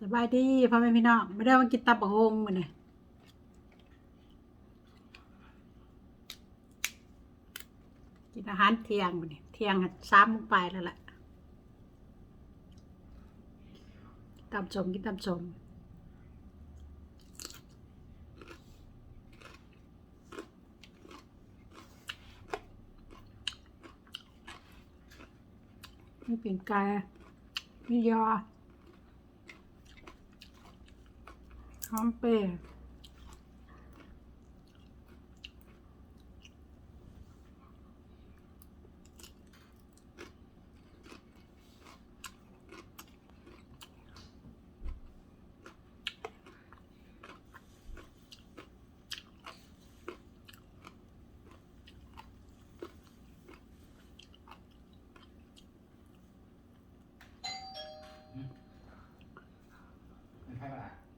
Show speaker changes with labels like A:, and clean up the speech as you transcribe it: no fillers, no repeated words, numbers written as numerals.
A: สบายดีพ่อแม่พี่น้องไม่ได้มากินตับบักฮงมื้อนี้กินอาหารเที่ยงมื้อนี้เที่ยง3 โมงไปแล้วล่ะตำส้มกินตำส้มมีปิ่งไก่มียอหอมเปรี้ยว
B: ไม่ใช่ปะล่ะ